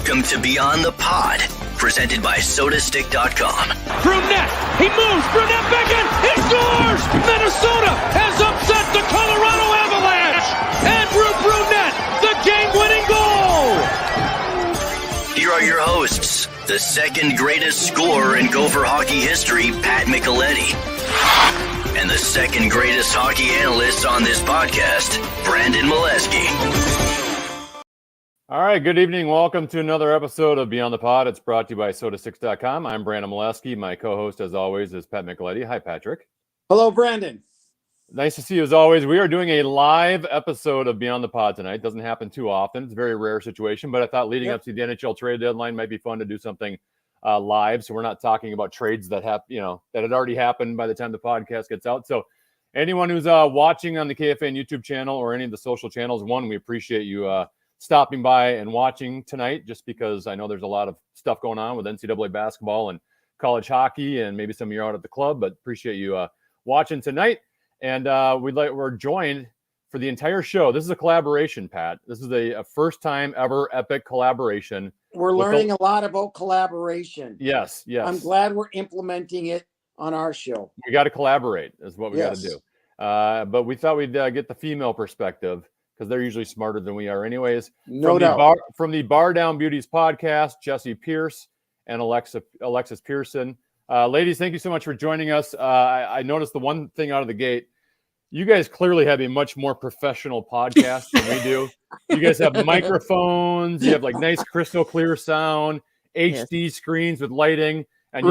Welcome to Beyond the Pod, presented by SodaStick.com. Brunette, he moves, Brunette back in, he scores! Minnesota has upset the Colorado Avalanche! Andrew Brunette, the game-winning goal! Here are your hosts, the second greatest scorer in Gopher hockey history, Pat Micheletti, and the second greatest hockey analyst on this podcast, Brandon Mileski. All right, good evening. Welcome to another episode of Beyond the Pod. It's brought to you by SodaStick.com. I'm Brandon Mileski. My co-host, as always, is Pat Micheletti. Hi, Patrick. Hello, Brandon. Nice to see you as always. We are doing a live episode of Beyond the Pod tonight. Doesn't happen too often. It's a very rare situation, but I thought leading up to the NHL Trade Deadline might be fun to do something live. So we're not talking about trades that have, that had already happened by the time the podcast gets out. So anyone who's watching on the KFN YouTube channel or any of the social channels, we appreciate you stopping by and watching tonight, just because I know there's a lot of stuff going on with NCAA basketball and college hockey, and maybe some of you are out at the club, but appreciate you watching tonight. And we're joined for the entire show. This is a collaboration, Pat. This is a first time ever epic collaboration. We're learning a lot about collaboration. Yes. I'm glad we're implementing it on our show. We got to collaborate is what we got to do. But we thought we'd get the female perspective, because they're usually smarter than we are anyways. No doubt. From the BarDown Beauties Podcast, Jessi Pierce and Alexis Pearson. Ladies, thank you so much for joining us. I noticed the one thing out of the gate, you guys clearly have a much more professional podcast than we do. You guys have microphones, you have like nice crystal clear sound, HD screens with lighting. And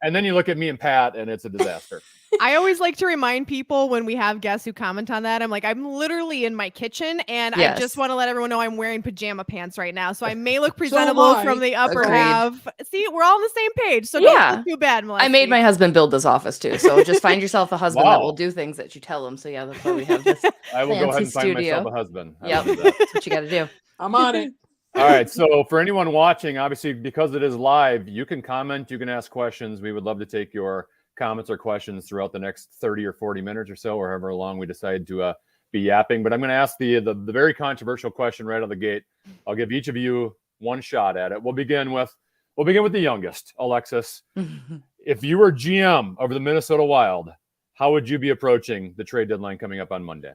and then you look at me and Pat, and it's a disaster. I always like to remind people when we have guests who comment on that, I'm literally in my kitchen, and I just want to let everyone know I'm wearing pajama pants right now. So I may look presentable from the upper half. See, we're all on the same page. So don't feel too bad, Mileski. I made my husband build this office too. So just find yourself a husband that will do things that you tell him. So yeah, that's why we have this. I will go ahead and find myself a husband. Yep, that's what you got to do. I'm on it. All right. So for anyone watching, obviously, because it is live, you can comment, you can ask questions. We would love to take your comments or questions throughout the next 30 or 40 minutes or so, or however long we decide to be yapping. But I'm going to ask the very controversial question right out of the gate. I'll give each of you one shot at it. We'll begin with the youngest, Alexis. If you were GM over the Minnesota Wild, how would you be approaching the trade deadline coming up on Monday?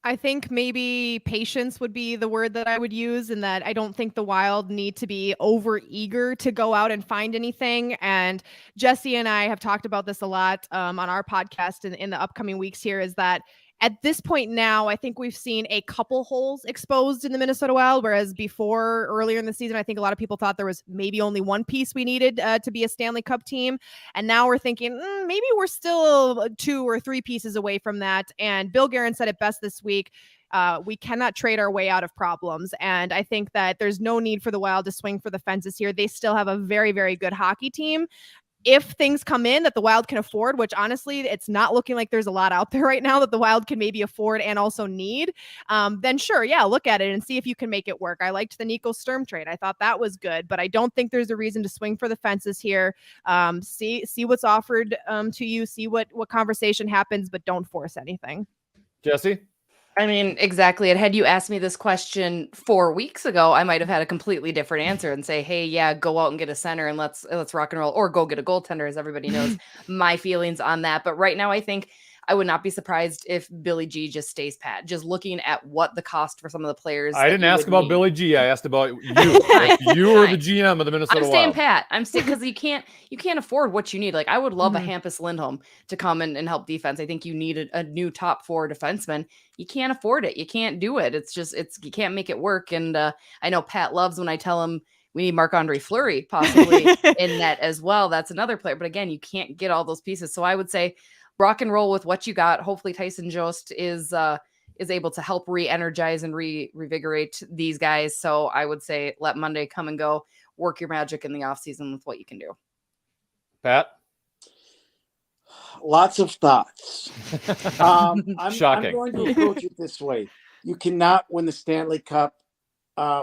I think maybe patience would be the word that I would use, in that I don't think the Wild need to be over eager to go out and find anything. And Jessi and I have talked about this a lot on our podcast in the upcoming weeks here, is that at this point now, I think we've seen a couple holes exposed in the Minnesota Wild, whereas before, earlier in the season, I think a lot of people thought there was maybe only one piece we needed to be a Stanley Cup team. And now we're thinking maybe we're still 2 or 3 pieces away from that. And Bill Guerin said it best this week. We cannot trade our way out of problems. And I think that there's no need for the Wild to swing for the fences here. They still have a very, very good hockey team. If things come in that the Wild can afford, which honestly, it's not looking like there's a lot out there right now that the Wild can maybe afford and also need, then sure, look at it and see if you can make it work. I liked the Nico Sturm trade. I thought that was good, but I don't think there's a reason to swing for the fences here. See what's offered to you, see what conversation happens, but don't force anything. Jessi? I mean, exactly. And had you asked me this question 4 weeks ago, I might have had a completely different answer and say, hey, go out and get a center and let's rock and roll, or go get a goaltender, as everybody knows my feelings on that. But right now, I think I would not be surprised if Billy G just stays pat. Just looking at what the cost for some of the players. I didn't ask about Billy G. I asked about you. You were the GM of the Minnesota Wild. I'm staying pat. I'm staying, because you can't afford what you need. Like, I would love a Hampus Lindholm to come and help defense. I think you need a new top 4 defenseman. You can't afford it. You can't do it. You can't make it work. And I know Pat loves when I tell him we need Marc-Andre Fleury possibly in net as well. That's another player. But again, you can't get all those pieces. So I would say rock and roll with what you got. Hopefully Tyson Jost is able to help re-energize and revigorate these guys. So I would say let Monday come and go. Work your magic in the offseason with what you can do. Pat? Lots of thoughts. I'm Shocking. going to approach it this way. You cannot win the Stanley Cup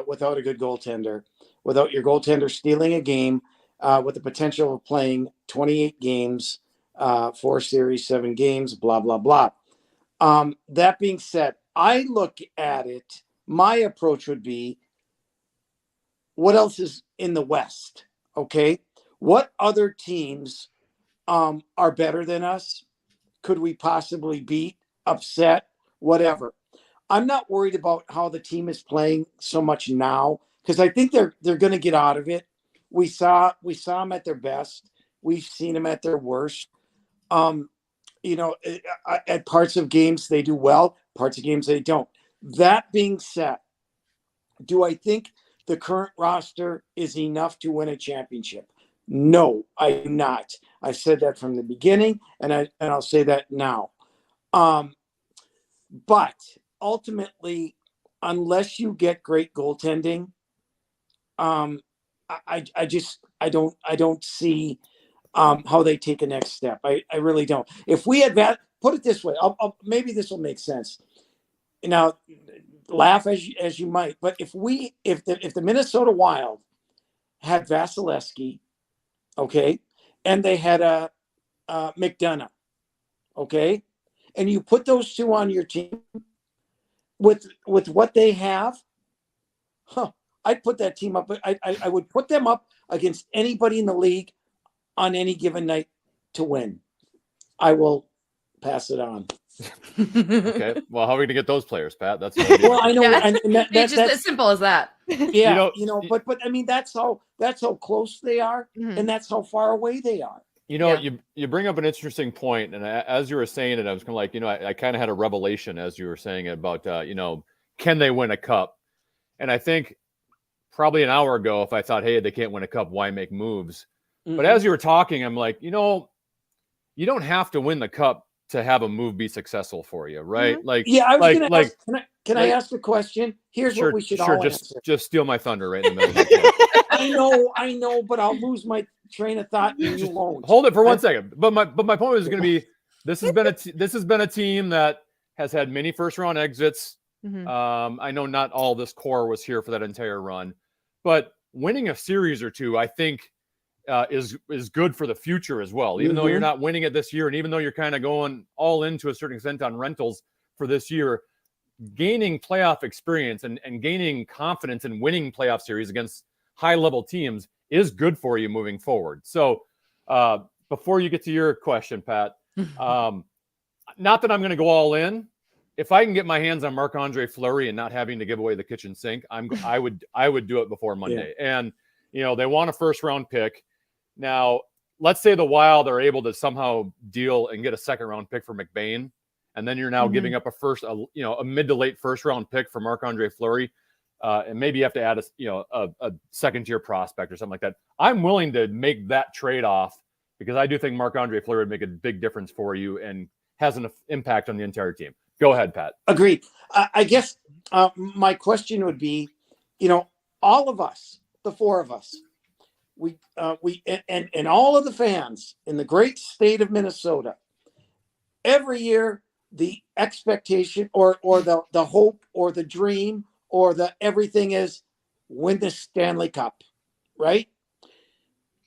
without a good goaltender, without your goaltender stealing a game, with the potential of playing 28 games, 4 series, 7 games, blah, blah, blah. That being said, I look at it, my approach would be what else is in the West? Okay. What other teams are better than us? Could we possibly beat, upset, whatever? I'm not worried about how the team is playing so much now, because I think they're going to get out of it. We saw them at their best. We've seen them at their worst. At parts of games they do well, parts of games they don't. That being said, do I think the current roster is enough to win a championship? No, I do not. I said that from the beginning, and I'll say that now. But ultimately, unless you get great goaltending, I don't see how they take a next step. I really don't. If we had that, put it this way, maybe this will make sense. Now, laugh as you might, but if the Minnesota Wild had Vasilevsky, okay, and they had a McDonough, okay, and you put those two on your team with what they have, I'd put that team up. I would put them up against anybody in the league on any given night to win. I will pass it on. Okay. Well, how are we going to get those players, Pat? That's well, I know. Yeah. And It's just as simple as that. Yeah, but I mean, that's how close they are, and that's how far away they are. You bring up an interesting point, and as you were saying it, I was kind of like, I kind of had a revelation as you were saying it about, can they win a cup? And I think probably an hour ago, if I thought, hey, they can't win a cup, why make moves? But as you were talking, I'm like, you don't have to win the cup to have a move be successful for you, right? I was going to ask. Can I ask a question? Here's what we should all answer. Just steal my thunder right in the middle of the I know, but I'll lose my train of thought and you won't. Hold it for 1 second. But my point is going to be, this has been a team that has had many first round exits. I know not all this core was here for that entire run, but winning a series or two, I think, is good for the future as well. Even though you're not winning it this year, and even though you're kind of going all in to a certain extent on rentals for this year, gaining playoff experience and gaining confidence in winning playoff series against high-level teams is good for you moving forward. So before you get to your question, Pat, not that I'm going to go all in. If I can get my hands on Marc-Andre Fleury and not having to give away the kitchen sink, I would do it before Monday. Yeah. And they want a first-round pick. Now, let's say the Wild are able to somehow deal and get a second-round pick for McBain, and then you're now giving up a mid to late first-round pick for Marc-Andre Fleury, and maybe you have to add a second-tier prospect or something like that. I'm willing to make that trade-off because I do think Marc-Andre Fleury would make a big difference for you and has an impact on the entire team. Go ahead, Pat. Agreed. I guess my question would be, all of us, the four of us, we and all of the fans in the great state of Minnesota, every year the expectation or the hope or the dream or the everything is win the Stanley Cup, right?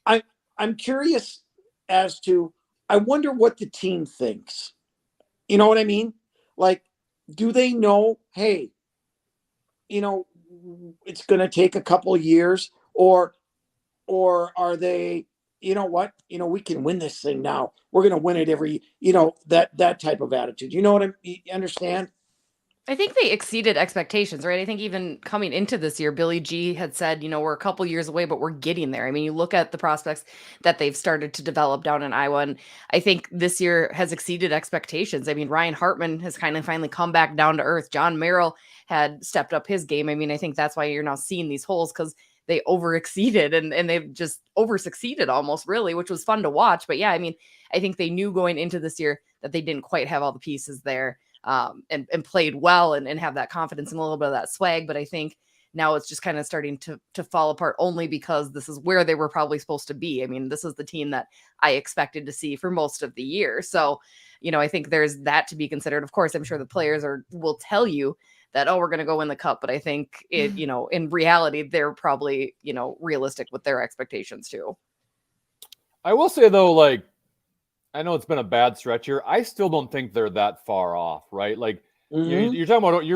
I'm curious as to, I wonder what the team thinks. You know what I mean? Like, do they know, hey, it's going to take a couple of years, or are they, we can win this thing now. We're going to win it every, that type of attitude. You know what you understand? I think they exceeded expectations, right? I think even coming into this year, Billy G had said, we're a couple years away, but we're getting there. I mean, you look at the prospects that they've started to develop down in Iowa, and I think this year has exceeded expectations. I mean, Ryan Hartman has kind of finally come back down to earth. John Merrill had stepped up his game. I mean, I think that's why you're now seeing these holes, because they over-exceeded and they've just over-succeeded almost, really, which was fun to watch. But yeah, I mean, I think they knew going into this year that they didn't quite have all the pieces there. And played well and have that confidence and a little bit of that swag. But I think now it's just kind of starting to fall apart only because this is where they were probably supposed to be. I mean, this is the team that I expected to see for most of the year. So, I think there's that to be considered. Of course, I'm sure the players will tell you that, we're going to go win the cup. But I think in reality, they're probably, realistic with their expectations too. I will say though, I know it's been a bad stretch here. I still don't think they're that far off, right? Like, Mhm. You're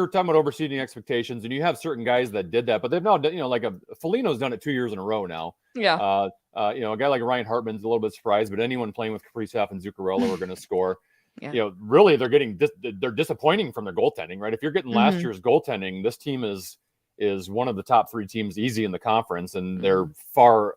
talking about overseeding expectations, and you have certain guys that did that, but they've now done, like Foligno's done it 2 years in a row now. Yeah. A guy like Ryan Hartman's a little bit surprised, but anyone playing with Kaprizov and Zuccarello are going to score. Yeah. Really, they're disappointing from their goaltending, right? If you're getting last year's goaltending, this team is one of the top 3 teams easy in the conference, and they're far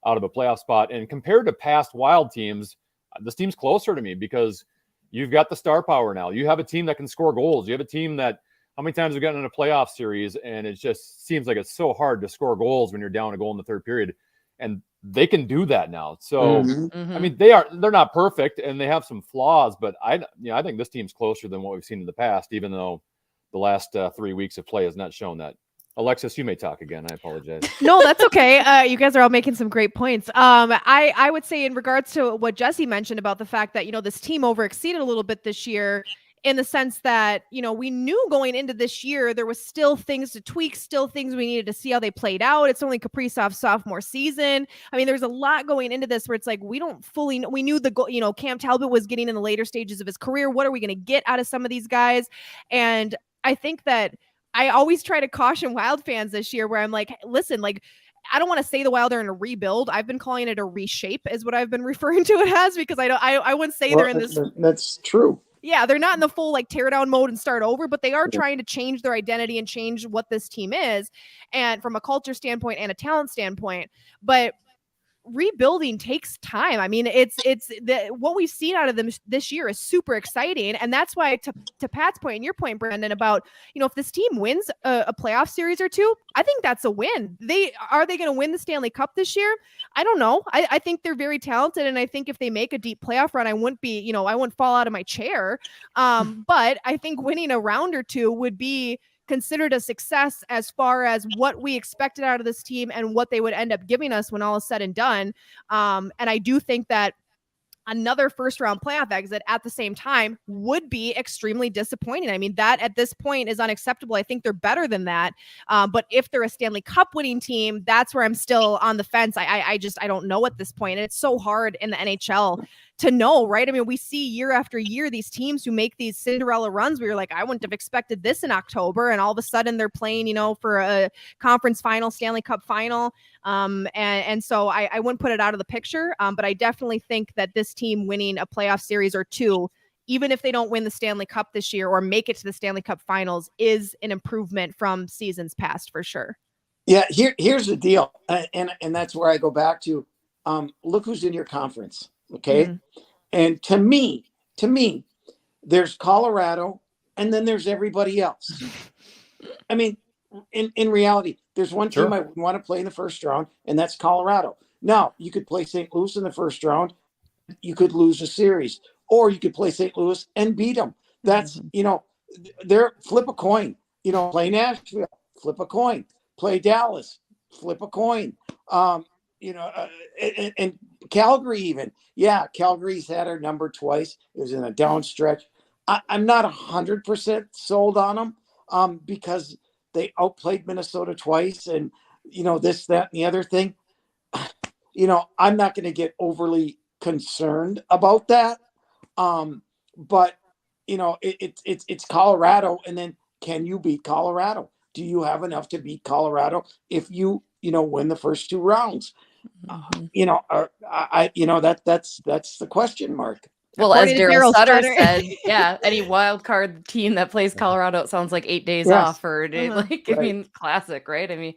out of a playoff spot. And compared to past Wild teams, this team's closer to me because you've got the star power now. You have a team that can score goals. You have a team that, how many times have gotten in a playoff series, and it just seems like it's so hard to score goals when you're down a goal in the third period. And they can do that now. So, I mean, they're not perfect and they have some flaws, but I think this team's closer than what we've seen in the past, even though the last 3 weeks of play has not shown that. Alexis, you may talk again. I apologize. No, that's okay. You guys are all making some great points. I would say in regards to what Jessi mentioned about the fact that, this team overexceeded a little bit this year, in the sense that, we knew going into this year, there was still things to tweak, still things we needed to see how they played out. It's only Kaprizov's sophomore season. I mean, there's a lot going into this where it's like, we don't fully know. We knew Cam Talbot was getting in the later stages of his career. What are we going to get out of some of these guys? And I think that I always try to caution Wild fans this year where I'm like, listen, I don't want to say the Wild are in a rebuild. I've been calling it a reshape is what I've been referring to it as, because I wouldn't say they're in this. That's true. Yeah, they're not in the full tear down mode and start over, but they are trying to change their identity and change what this team is, and from a culture standpoint and a talent standpoint. But rebuilding takes time. I mean, what we've seen out of them this year is super exciting, and that's why, to Pat's point and your point, Brandon, about if this team wins a playoff series or two, I think that's a win. Are they going to win the Stanley Cup this year? I don't know. I think they're very talented, and I think if they make a deep playoff run, I wouldn't fall out of my chair. But I think winning a round or two would be considered a success as far as what we expected out of this team and what they would end up giving us when all is said and done. And I do think that another first round playoff exit at the same time would be extremely disappointing. I mean, that at this point is unacceptable. I think they're better than that. But if they're a Stanley Cup winning team, that's where I'm still on the fence. I don't know at this point. And it's so hard in the NHL to know, right? I mean, we see year after year these teams who make these Cinderella runs where you're like, I wouldn't have expected this in October, and all of a sudden they're playing, for a conference final, Stanley Cup final. And so I wouldn't put it out of the picture, but I definitely think that this team winning a playoff series or two, even if they don't win the Stanley Cup this year or make it to the Stanley Cup finals, is an improvement from seasons past for sure. Yeah, here's the deal, and that's where I go back to, look who's in your conference. Okay. And to me, there's Colorado, and then there's everybody else. I mean, in reality, there's one team I wouldn't want to play in the first round, and that's Colorado. Now, you could play St. Louis in the first round. You could lose a series, or you could play St. Louis and beat them. That's, they're flip a coin, play Nashville, flip a coin, play Dallas, flip a coin. And Calgary even. Yeah, Calgary's had her number twice. It was in a down stretch. I'm not 100% sold on them because they outplayed Minnesota twice and, this, that, and the other thing. I'm not going to get overly concerned about that. But, it's Colorado. And then can you beat Colorado? Do you have enough to beat Colorado if you, win the first 2 rounds? That's the question mark. Well, as Daryl Sutter said, any wild card team that plays Colorado, it sounds like 8 days off or a day. I mean, classic, right? I mean,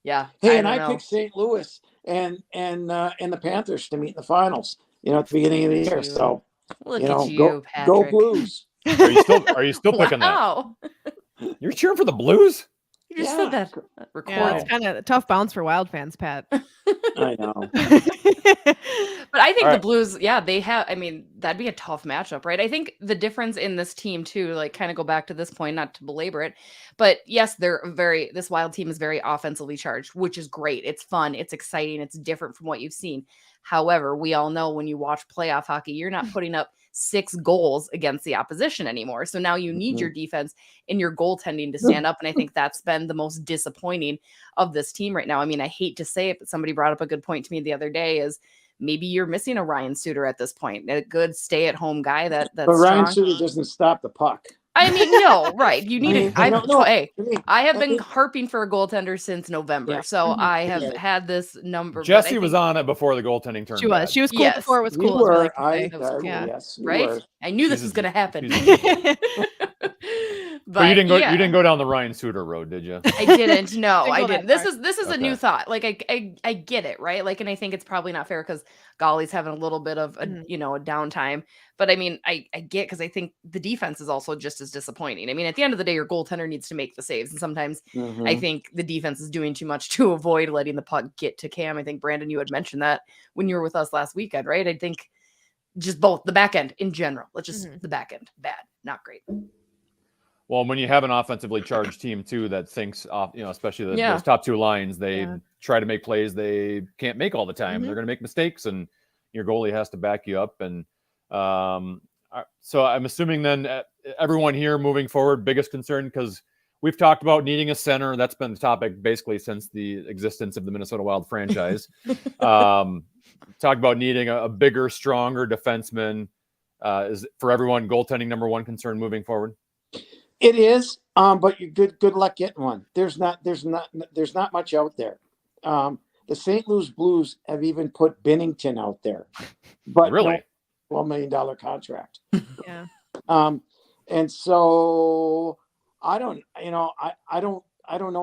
yeah. Hey, I picked St. Louis and the Panthers to meet in the finals, at the beginning of the year. So, look at you, Patrick. Go Blues. Are you still picking that? You're cheering for the Blues? You just said that. Yeah, it's kind of a tough bounce for Wild fans, Pat. I know. But I think the Blues, they have, I mean, that'd be a tough matchup, right? I think the difference in this team too, kind of go back to this point, not to belabor it, but yes, this Wild team is very offensively charged, which is great. It's fun. It's exciting. It's different from what you've seen. However, we all know when you watch playoff hockey, you're not putting up 6 goals against the opposition anymore. So now you need your defense and your goaltending to stand up. And I think that's been the most disappointing of this team right now. I mean, I hate to say it, but somebody brought up a good point to me the other day is maybe you're missing a Ryan Suter at this point, a good stay-at-home guy that's But Ryan strong. Suter doesn't stop the puck. I mean, no, right. You need it. I have been mean, harping for a goaltender since November. Yeah. So I have had this number. Jessi was on it before the goaltending turned She was. bad. She was cool Yes. before it was You cool. is what were. I can say. Yeah. Yes, you Right? were. I knew this She's was a- going to happen. But you didn't go. yeah. You didn't go down the Ryan Suter road, did you? I didn't. No, Didn't I go didn't. that This is a Okay. new thought. Like I get it, right? Like, and I think it's probably not fair because Golly's having a little bit of a a downtime. But I mean, I get, because I think the defense is also just as disappointing. I mean, at the end of the day, your goaltender needs to make the saves, and sometimes I think the defense is doing too much to avoid letting the puck get to Cam. I think Brandon, you had mentioned that when you were with us last weekend, right? I think just both the back end in general. Let's just the back end, bad, not great. Well, when you have an offensively charged team too that thinks off, especially those top two lines, they try to make plays they can't make all the time. They're going to make mistakes, and your goalie has to back you up. And so I'm assuming then everyone here moving forward, biggest concern, because we've talked about needing a center. That's been the topic basically since the existence of the Minnesota Wild franchise. Talked about needing a bigger, stronger defenseman. Is for everyone goaltending number one concern moving forward? It is, but you good luck getting one. There's not much out there. The St. Louis Blues have even put Binnington out there, but Really, $12 million contract. Yeah. And so I don't know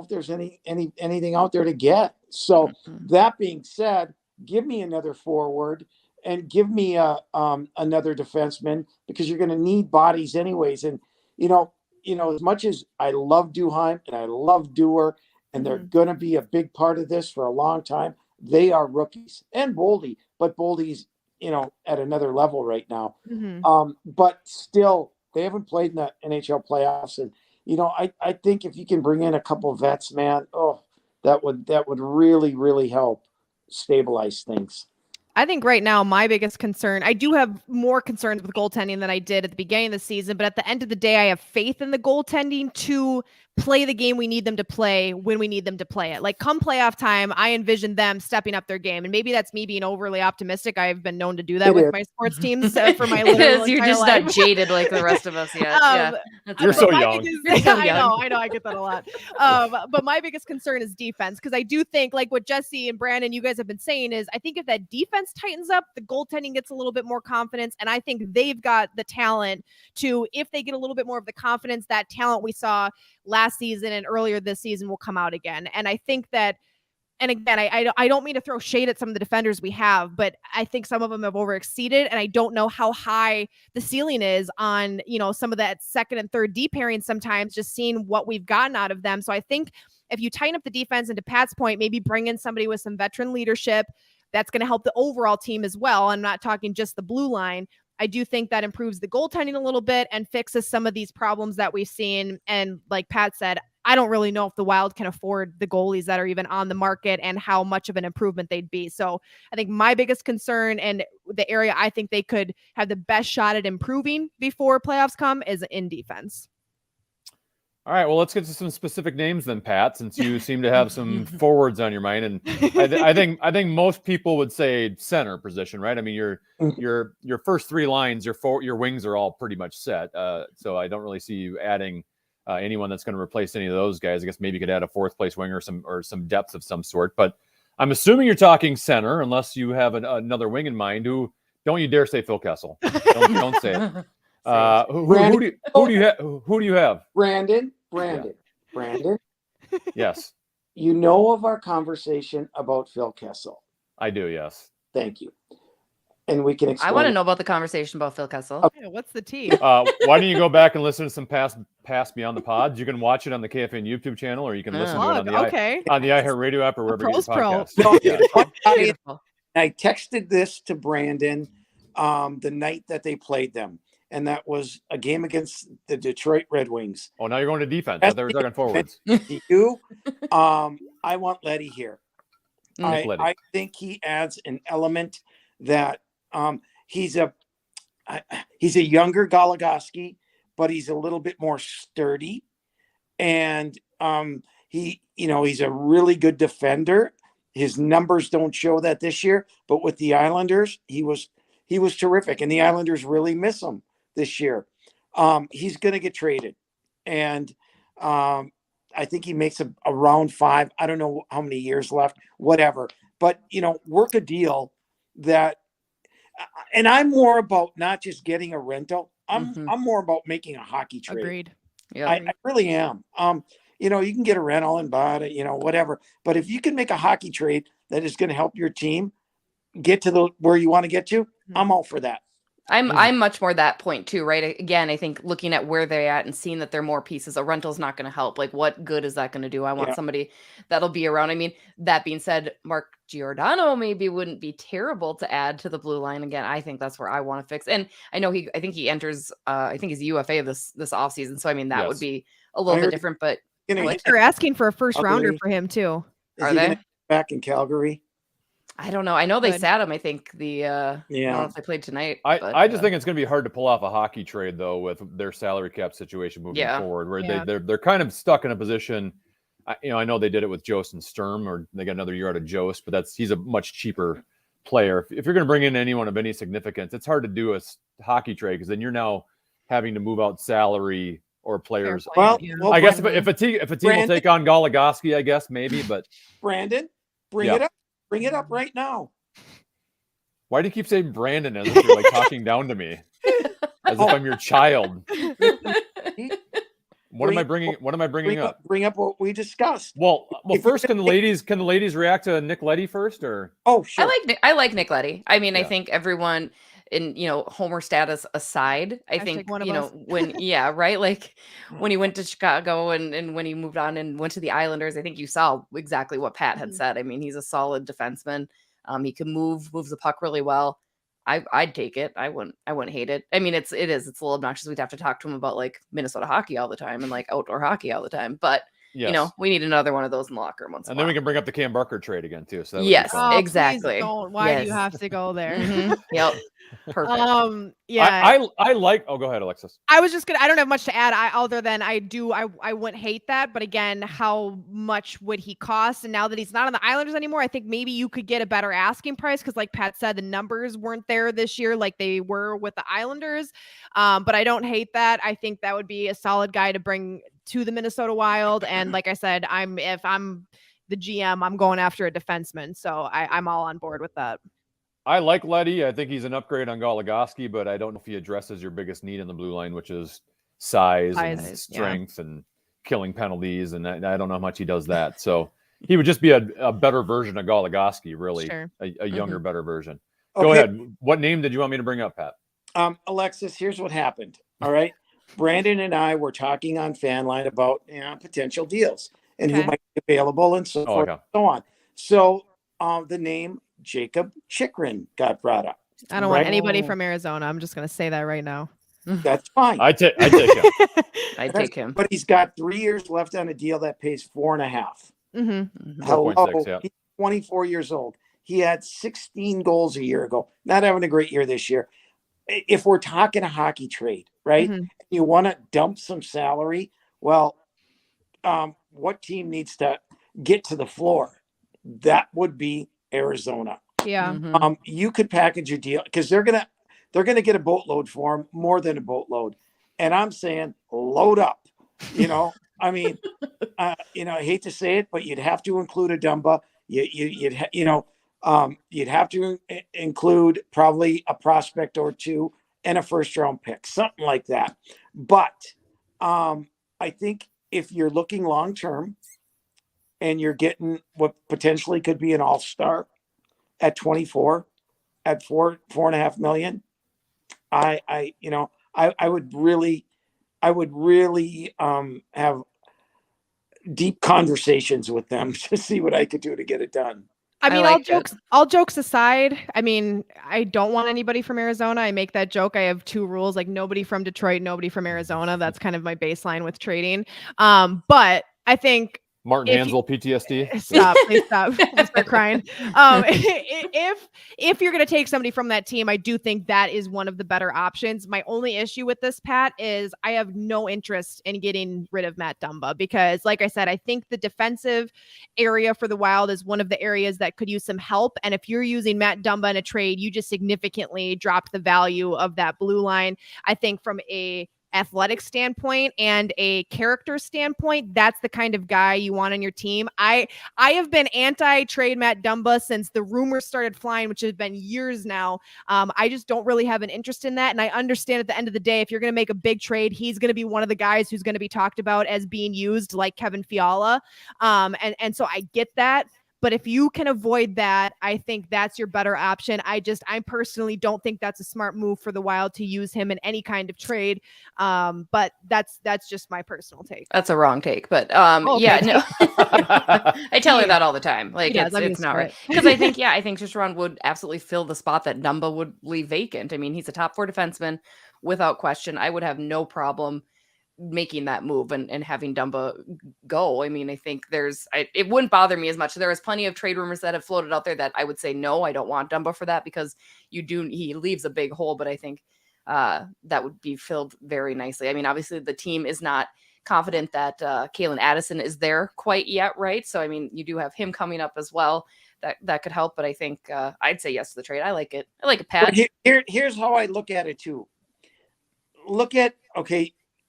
if there's anything out there to get. So that being said, give me another forward and give me another defenseman, because you're going to need bodies anyways. And as much as I love Duheim and I love Dewar, and they're going to be a big part of this for a long time, they are rookies. And Boldy, but Boldy's, at another level right now. But still, they haven't played in the NHL playoffs. And, I think if you can bring in a couple of vets, man, that would really, really help stabilize things. I think right now my biggest concern, I do have more concerns with goaltending than I did at the beginning of the season, but at the end of the day, I have faith in the goaltending to play the game we need them to play when we need them to play it. Like, come playoff time, I envision them stepping up their game. And maybe that's me being overly optimistic. I've been known to do that with my sports teams for my literal You're just life. not jaded like the rest of us yet. You're so young. I know, I get that a lot. But my biggest concern is defense, because I do think, like what Jessi and Brandon, you guys have been saying, is I think if that defense tightens up, the goaltending gets a little bit more confidence. And I think they've got the talent to, if they get a little bit more of the confidence, that talent we saw last season and earlier this season will come out again. And I think that, and again, I don't mean to throw shade at some of the defenders we have, but I think some of them have overexceeded, and I don't know how high the ceiling is on, some of that second and third D pairing sometimes, just seeing what we've gotten out of them. So I think if you tighten up the defense, and to Pat's point, maybe bring in somebody with some veteran leadership, that's going to help the overall team as well. I'm not talking just the blue line. I do think that improves the goaltending a little bit and fixes some of these problems that we've seen. And like Pat said, I don't really know if the Wild can afford the goalies that are even on the market and how much of an improvement they'd be. So I think my biggest concern, and the area I think they could have the best shot at improving before playoffs come, is in defense. All right, well, let's get to some specific names then, Pat, since you seem to have some forwards on your mind. And I think most people would say center position, right? I mean, your first three lines, your wings are all pretty much set. So I don't really see you adding anyone that's going to replace any of those guys. I guess maybe you could add a fourth place winger or some depth of some sort. But I'm assuming you're talking center, unless you have another wing in mind. Who, don't you dare say Phil Kessel. Don't say it. Who do you have? Brandon. Yes. You know of our conversation about Phil Kessel. I do, yes. Thank you. And we can explain. I want to know about the conversation about Phil Kessel. Okay, what's the tea? Why don't you go back and listen to some past Beyond the Pods? You can watch it on the KFN YouTube channel, or you can listen to it on the iHeartRadio app, or wherever you get podcasts. Beautiful. I texted this to Brandon the night that they played them, and that was a game against the Detroit Red Wings. Oh, now you're going to defense. I thought we were talking forwards. I want Letty here. Letty. I think he adds an element that he's a younger Goligoski, but he's a little bit more sturdy, and he's a really good defender. His numbers don't show that this year, but with the Islanders, he was terrific, and the Islanders really miss him this year. He's going to get traded. And I think he makes a round 5. I don't know how many years left, whatever. But, work a deal that, and I'm more about not just getting a rental. I'm more about making a hockey trade. Agreed. Yeah, I really am. You can get a rental and buy it, whatever. But if you can make a hockey trade that is going to help your team get to where you want to get to, I'm all for that. I'm much more that point too, right? Again, I think looking at where they're at and seeing that there are more pieces, a rental's not going to help. Like, what good is that going to do? I want somebody that'll be around. I mean, that being said, Mark Giordano maybe wouldn't be terrible to add to the blue line. Again, I think that's where I want to fix. And I know I think he enters, I think he's UFA this offseason. So, I mean, that would be a little bit different, but I think they're asking for a first rounder for him too. Are they back in Calgary? I don't know. I know they sat him. I think I don't know if they played tonight. I just think it's going to be hard to pull off a hockey trade though with their salary cap situation moving forward, where they're kind of stuck in a position. I know they did it with Jost and Sturm, or they got another year out of Jost, but he's a much cheaper player. If you're going to bring in anyone of any significance, it's hard to do a hockey trade because then you're now having to move out salary or players. Well, I guess if a team will take on Goligoski, I guess maybe, but Brandon, bring it up. Bring it up right now. Why do you keep saying Brandon as if you're like talking down to me? As if I'm your child. What am I bringing up? Bring up what we discussed. Well, first, can the ladies react to Nick Leddy first, or? Oh, sure. I like Nick Leddy. I mean, I think everyone in, Homer status aside, I think, when, right. Like when he went to Chicago and when he moved on and went to the Islanders, I think you saw exactly what Pat had said. I mean, he's a solid defenseman. He can moves the puck really well. I'd take it. I wouldn't hate it. I mean, it's a little obnoxious. We'd have to talk to him about like Minnesota hockey all the time and like outdoor hockey all the time, but we need another one of those in the locker room once. And then we can bring up the Cam Barker trade again too. So exactly. Why do you have to go there? Yep. Perfect. I like. Oh, go ahead, Alexis. I don't have much to add. Other than I wouldn't hate that. But again, how much would he cost? And now that he's not on the Islanders anymore, I think maybe you could get a better asking price because, like Pat said, the numbers weren't there this year like they were with the Islanders. But I don't hate that. I think that would be a solid guy to bring to the Minnesota Wild. And like I said, if I'm the GM, I'm going after a defenseman. So I'm all on board with that. I like Leddy. I think he's an upgrade on Goligoski, but I don't know if he addresses your biggest need in the blue line, which is size and strength and killing penalties. And I don't know how much he does that. So he would just be a better version of Goligoski, really, a younger, better version. Okay. Go ahead. What name did you want me to bring up, Pat? Alexis, here's what happened. All right. Brandon and I were talking on Fanline about potential deals and who might be available and so forth and so on. So the name Jacob Chychrun got brought up. I don't want anybody from Arizona. I'm just going to say that right now. That's fine. I take him. I'd take him. But he's got 3 years left on a deal that pays 4.5. Hello, 4.6, he's 24 years old. He had 16 goals a year ago. Not having a great year this year. If we're talking a hockey trade, right? You want to dump some salary. Well, what team needs to get to the floor? That would be Arizona. Yeah. You could package your deal because they're gonna get a boatload for him, more than a boatload. And I'm saying load up. I mean, I hate to say it, but you'd have to include a Dumba. You'd have to include probably a prospect or two and a first round pick, something like that. But I think if you're looking long term and you're getting what potentially could be an all-star at 24, at $4.5 million, I would really have deep conversations with them to see what I could do to get it done. I mean, all jokes aside, I mean, I don't want anybody from Arizona. I make that joke. I have 2 rules, like nobody from Detroit, nobody from Arizona. That's kind of my baseline with trading. But I think Martin Hansel, PTSD. Please stop. Please start crying. If you're going to take somebody from that team, I do think that is one of the better options. My only issue with this, Pat, is I have no interest in getting rid of Matt Dumba because, like I said, I think the defensive area for the Wild is one of the areas that could use some help. And if you're using Matt Dumba in a trade, you just significantly dropped the value of that blue line. I think from a athletic standpoint and a character standpoint, that's the kind of guy you want on your team. I have been anti-trade Matt Dumba since the rumors started flying, which has been years now. I just don't really have an interest in that. And I understand at the end of the day, if you're going to make a big trade, he's going to be one of the guys who's going to be talked about as being used like Kevin Fiala. And so I get that. But if you can avoid that, I think that's your better option. I personally don't think that's a smart move for the Wild to use him in any kind of trade. But that's just my personal take. That's a wrong take, but yeah, no, I tell her that all the time. Like it's not right. Because I think Shisharon would absolutely fill the spot that Dumba would leave vacant. I mean, he's a top 4 defenseman without question. I would have no problem making that move and having Dumba go. I mean, I think it wouldn't bother me as much. There is plenty of trade rumors that have floated out there that I would say, no, I don't want Dumba for that, because he leaves a big hole, but I think that would be filled very nicely. I mean, obviously the team is not confident that Kalen Addison is there quite yet. Right. So, I mean, you do have him coming up as well. That could help, but I think I'd say yes to the trade. I like it. I like it, Pat. Here's how I look at it too.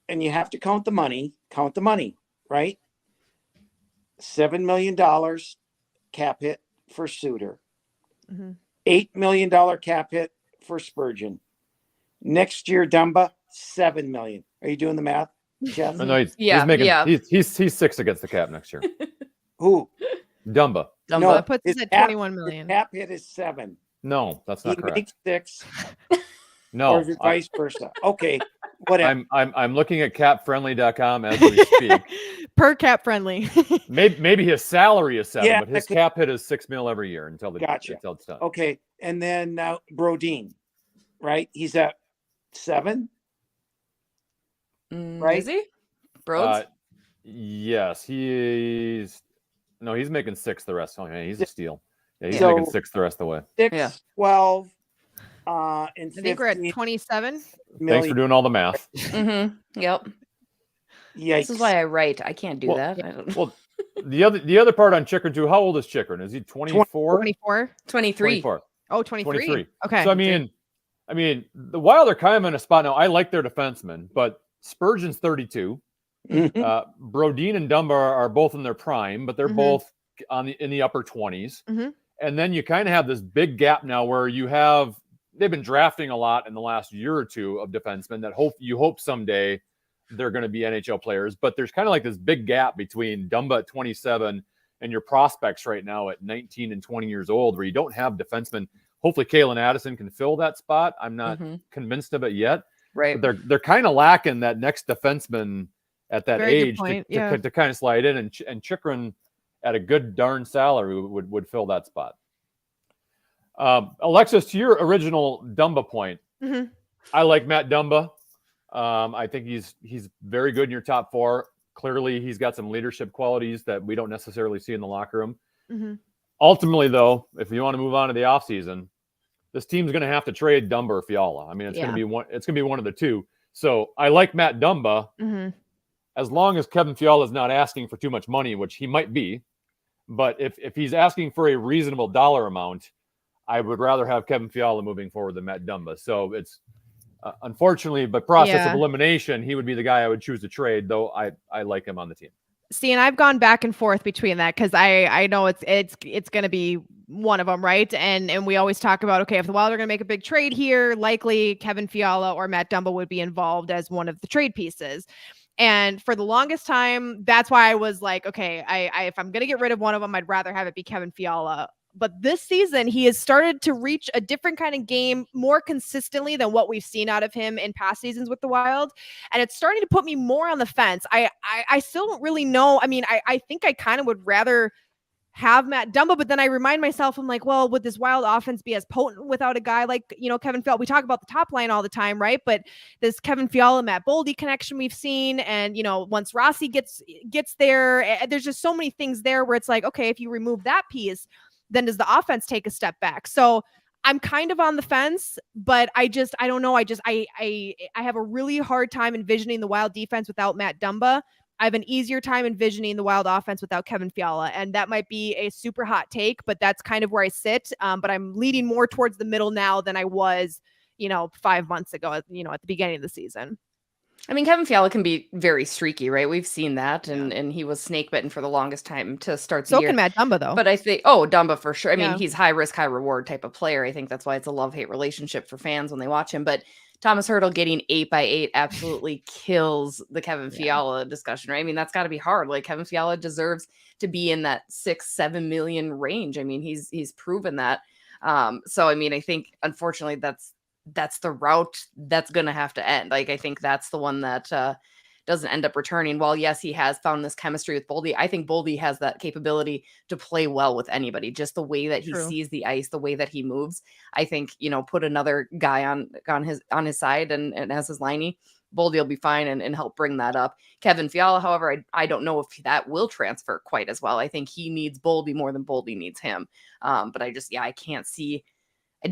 And you have to count the money, right? $7 million cap hit for Suter. Mm-hmm. $8 million cap hit for Spurgeon. Next year, Dumba, $7 million. Are you doing the math, Jeff? No, he's 6 against the cap next year. Who? Dumba. No, that puts us at $21 million. Cap hit is 7. No, that's not correct. Makes 6. No, or vice versa. Okay, whatever. I'm looking at capfriendly.com as we speak. Per cap friendly. maybe his salary is 7, but his cap hit is $6 million every year until it's done. Okay, and then now Brodin, right? He's at 7, right? Is he? Broads? Yes, he's making 6 the rest. Okay, he's a steal. Yeah, he's making 6 the rest of the way. 6, 12. And I think we're at 27 million. Thanks for doing all the math. Mm-hmm. Yep. Yikes. This is why I write. I can't do that. I don't know. Well, the other part on Chikrin too. How old is Chikrin? Is he 24? 24? 23. 24. Oh, 23. Okay. So I mean, the Wild are kind of in a spot now. I like their defensemen, but Spurgeon's 32. Mm-hmm. Brodin and Dumba are both in their prime, but they're both in the upper 20s. Mm-hmm. And then you kind of have this big gap now where they've been drafting a lot in the last year or two of defensemen that you hope someday they're going to be NHL players. But there's kind of like this big gap between Dumba at 27 and your prospects right now at 19 and 20 years old, where you don't have defensemen. Hopefully Kalen Addison can fill that spot. I'm not convinced of it yet. Right. But they're kind of lacking that next defenseman at that age to kind of slide in, and Chikrin at a good darn salary would fill that spot. Alexis, to your original Dumba point, I like Matt Dumba. I think he's very good in your top 4. Clearly, he's got some leadership qualities that we don't necessarily see in the locker room. Mm-hmm. Ultimately, though, if you want to move on to the offseason, this team's going to have to trade Dumba or Fiala. I mean, it's going to be one. It's going to be one of the two. So I like Matt Dumba as long as Kevin Fiala is not asking for too much money, which he might be. But if he's asking for a reasonable dollar amount, I would rather have Kevin Fiala moving forward than Matt Dumba. So it's unfortunately, by process of elimination, he would be the guy I would choose to trade, though I like him on the team. See, and I've gone back and forth between that because I know it's going to be one of them, right? And we always talk about, okay, if the Wild are going to make a big trade here, likely Kevin Fiala or Matt Dumba would be involved as one of the trade pieces. And for the longest time, that's why I was like, okay, I if I'm going to get rid of one of them, I'd rather have it be Kevin Fiala. But this season, he has started to reach a different kind of game more consistently than what we've seen out of him in past seasons with the Wild. And it's starting to put me more on the fence. I still don't really know. I mean, I think I kind of would rather have Matt Dumba, but then I remind myself, I'm like, well, would this Wild offense be as potent without a guy like, Kevin Fiala? We talk about the top line all the time, right? But this Kevin Fiala, Matt Boldy connection we've seen, and, once Rossi gets there, there's just so many things there where it's like, okay, if you remove that piece, then does the offense take a step back? So I'm kind of on the fence, but I don't know. I have a really hard time envisioning the Wild defense without Matt Dumba. I have an easier time envisioning the Wild offense without Kevin Fiala. And that might be a super hot take, but that's kind of where I sit. But I'm leaning more towards the middle now than I was, 5 months ago, at the beginning of the season. I mean, Kevin Fiala can be very streaky, right? We've seen that, and he was snake bitten for the longest time to start the year. So can Matt Dumba, though. But I think, Dumba for sure. I mean, he's high risk, high reward type of player. I think that's why it's a love-hate relationship for fans when they watch him. But Thomas Hertl getting 8x8 absolutely kills the Kevin Fiala discussion, right? I mean, that's got to be hard. Like, Kevin Fiala deserves to be in that 6-7 million range. I mean, he's proven that. So I mean, I think unfortunately that's the route that's going to have to end. Like, I think that's the one that doesn't end up returning. While yes, he has found this chemistry with Boldy, I think Boldy has that capability to play well with anybody. Just the way that he sees the ice, the way that he moves. I think, put another guy on his side and as his liney, Boldy will be fine and help bring that up. Kevin Fiala, however, I don't know if that will transfer quite as well. I think he needs Boldy more than Boldy needs him. But I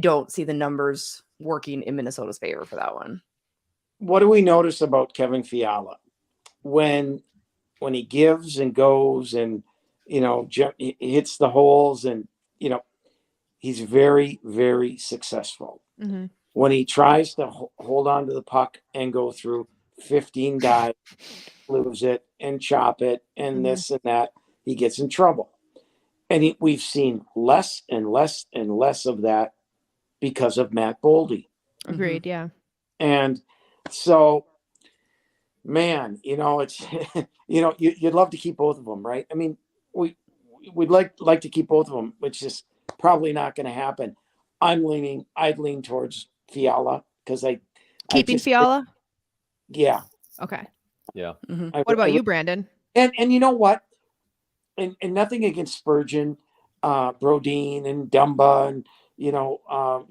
don't see the numbers working in Minnesota's favor for that one. What do we notice about Kevin Fiala when he gives and goes and he hits the holes and he's very, very successful. Mm-hmm. When he tries to hold on to the puck and go through 15 guys, lose it and chop it and this and that, he gets in trouble. And we've seen less and less and less of that because of Matt Boldy. Agreed. Yeah. And so, man, it's, you'd love to keep both of them, right? I mean, we'd like to keep both of them, which is probably not going to happen. I'd lean towards Fiala because keeping Fiala. Yeah. Okay. Yeah. Mm-hmm. What about you, Brandon? And you know what? And nothing against Spurgeon, Brodin, and Dumba, and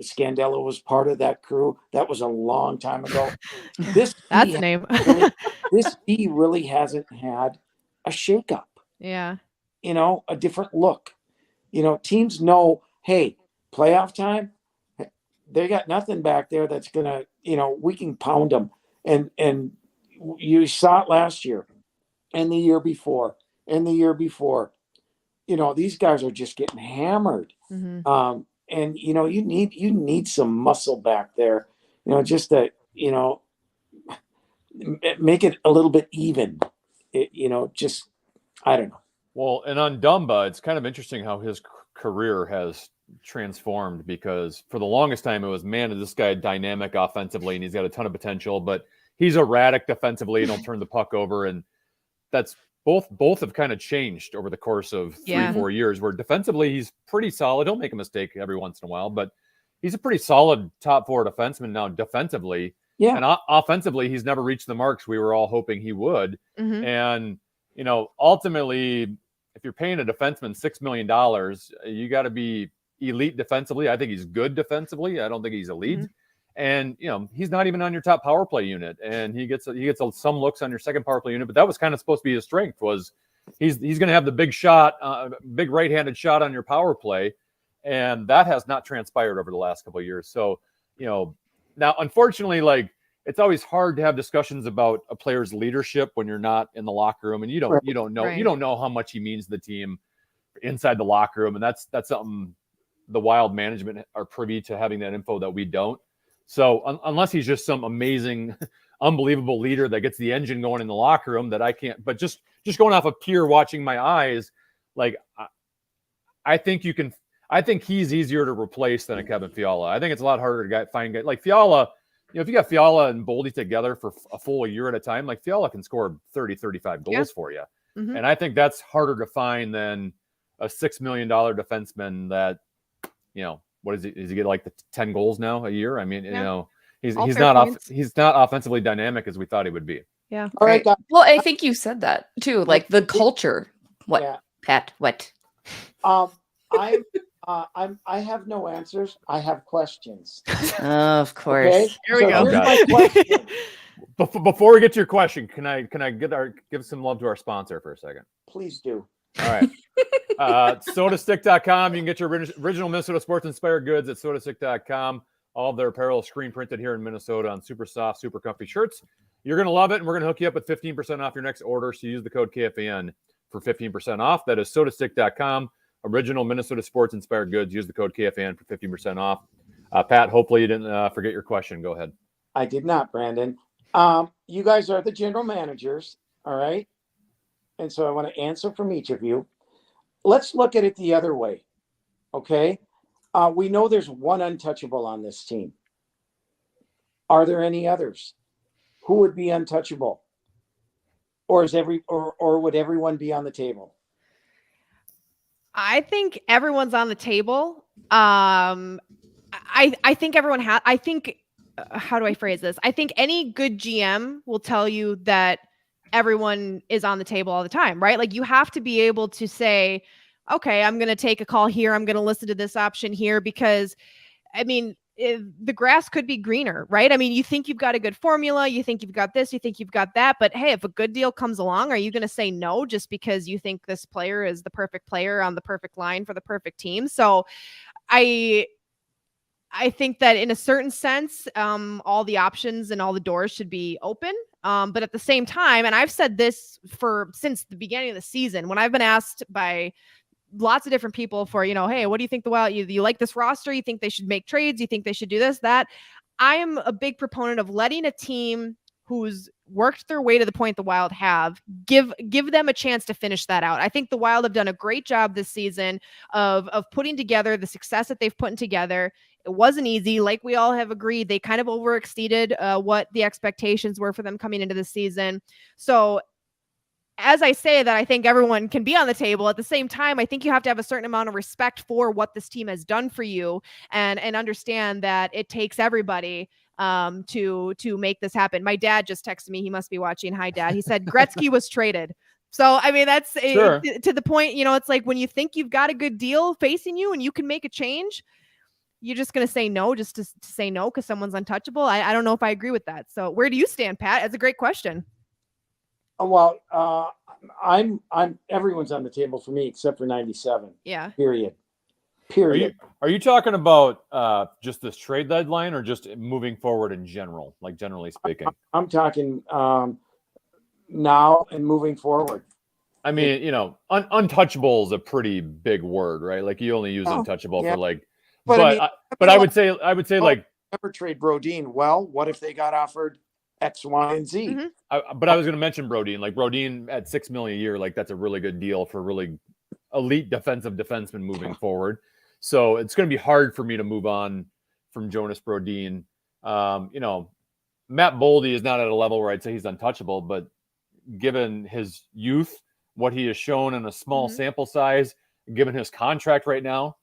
Scandella was part of that crew. That was a long time ago. That's the name. This D really hasn't had a shakeup. Yeah. A different look. Teams know, hey, playoff time, they got nothing back there that's gonna, we can pound them. And you saw it last year and the year before and the year before. These guys are just getting hammered. Mm-hmm. And you need some muscle back there, just to make it a little bit even. Just I don't know. Well, and on Dumba, it's kind of interesting how his career has transformed, because for the longest time it was, man, is this guy dynamic offensively and he's got a ton of potential, but he's erratic defensively and he'll turn the puck over, and that's both have kind of changed over the course of 3-4 years, where defensively he's pretty solid. He'll make a mistake every once in a while, but he's a pretty solid top four defenseman now defensively. Yeah. And offensively, he's never reached the marks we were all hoping he would. Mm-hmm. And, ultimately, if you're paying a defenseman $6 million, you got to be elite defensively. I think he's good defensively. I don't think he's elite. Mm-hmm. And, he's not even on your top power play unit, and he gets some looks on your second power play unit, but that was kind of supposed to be his strength, was he's going to have the big shot, big right-handed shot on your power play. And that has not transpired over the last couple of years. So, now, unfortunately, like, it's always hard to have discussions about a player's leadership when you're not in the locker room, and you don't know how much he means to the team inside the locker room. And that's something the Wild management are privy to, having that info that we don't. So unless he's just some amazing, unbelievable leader that gets the engine going in the locker room, that I can't, but just going off of pure watching my eyes, like, I think he's easier to replace than a Kevin Fiala. I think it's a lot harder to find guys like Fiala. If you got Fiala and Boldy together for a full year at a time, like, Fiala can score 30, 35 goals for you. Mm-hmm. And I think that's harder to find than a $6 million defenseman that, what is he? Does he get like the 10 goals now a year? I mean, he's not offensively dynamic as we thought he would be. Yeah. All right. Well, I think you said that too, like the culture. What, yeah. Pat? What? I have no answers. I have questions. Oh, of course. Okay? Here we go. Before we get to your question, can I give some love to our sponsor for a second? Please do. All right. SodaStick.com. You can get your original Minnesota sports inspired goods at SodaStick.com. All of their apparel is screen printed here in Minnesota on super soft, super comfy shirts. You're going to love it, and we're going to hook you up with 15% off your next order. So use the code KFAN for 15% off. That is SodaStick.com. Original Minnesota sports inspired goods. Use the code KFAN for 15% off. Pat, hopefully you didn't forget your question. Go ahead. I did not, Brandon. You guys are the general managers, all right? And so I want to answer from each of you. Let's look at it the other way, okay? We know there's one untouchable on this team. Are there any others? Who would be untouchable? Or would everyone be on the table? I think everyone's on the table. I think everyone has. I think, how do I phrase this? I think any good GM will tell you that everyone is on the table all the time, right? Like, you have to be able to say, okay, I'm going to take a call here. I'm going to listen to this option here, because, I mean, the grass could be greener, right? I mean, you think you've got a good formula, you think you've got this, you think you've got that, but hey, if a good deal comes along, are you going to say no just because you think this player is the perfect player on the perfect line for the perfect team? So I think that in a certain sense, all the options and all the doors should be open. But at the same time, and I've said this since the beginning of the season, when I've been asked by lots of different people for, hey, what do you think the Wild, you like this roster? You think they should make trades? You think they should do this, that? I am a big proponent of letting a team who's worked their way to the point the Wild have, give them a chance to finish that out. I think the Wild have done a great job this season of putting together the success that they've put together. It wasn't easy. Like we all have agreed, they kind of overexceeded what the expectations were for them coming into the season. So as I say that, I think everyone can be on the table. At the same time, I think you have to have a certain amount of respect for what this team has done for you, and understand that it takes everybody to make this happen. My dad just texted me. He must be watching. Hi, Dad. He said Gretzky was traded. So, I mean, that's Sure. to the point, it's like when you think you've got a good deal facing you and you can make a change, you're just going to say no, just to say no because someone's untouchable. I don't know if I agree with that. So where do you stand, Pat? That's a great question. Well, I'm everyone's on the table for me except for 97. Yeah. Period. Are you talking about just this trade deadline or just moving forward in general, like generally speaking? I'm talking now and moving forward. I mean, untouchable is a pretty big word, right? Like you only use untouchable for like, but I would say like never trade Brodin. Well, what if they got offered X, Y, and Z? Mm-hmm. But I was going to mention Brodin. Like Brodin at $6 million a year, like that's a really good deal for really elite defensive defenseman moving forward. So it's going to be hard for me to move on from Jonas Brodin. Matt Boldy is not at a level where I'd say he's untouchable, but given his youth, what he has shown in a small sample size, given his contract right now,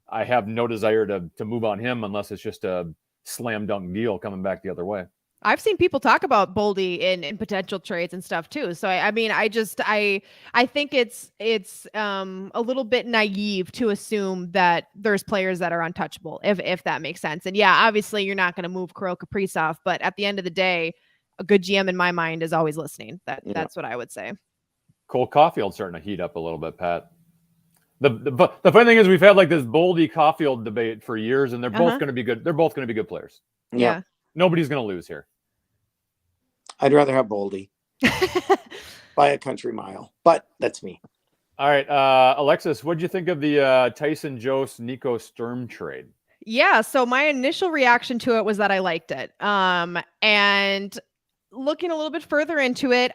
I have no desire to move on him unless it's just a slam dunk deal coming back the other way. I've seen people talk about Boldy in potential trades and stuff too. So I think it's a little bit naive to assume that there's players that are untouchable, if that makes sense. And yeah, obviously you're not going to move Kirill Kaprizov, but at the end of the day, a good GM in my mind is always listening. That's what I would say. Cole Caulfield's starting to heat up a little bit, Pat. The funny thing is we've had like this Boldy Caulfield debate for years, and they're both going to be good. They're both going to be good players. Yeah. Nobody's going to lose here. I'd rather have Boldy by a country mile, but that's me. All right. Alexis, what'd you think of the Tyson Jost, Nico Sturm trade? Yeah. So my initial reaction to it was that I liked it. And looking a little bit further into it,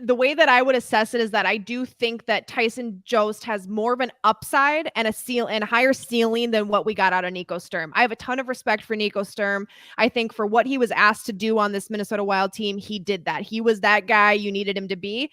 the way that I would assess it is that I do think that Tyson Jost has more of an upside and a higher ceiling than what we got out of Nico Sturm. I have a ton of respect for Nico Sturm. I think for what he was asked to do on this Minnesota Wild team, he did that. He was that guy you needed him to be.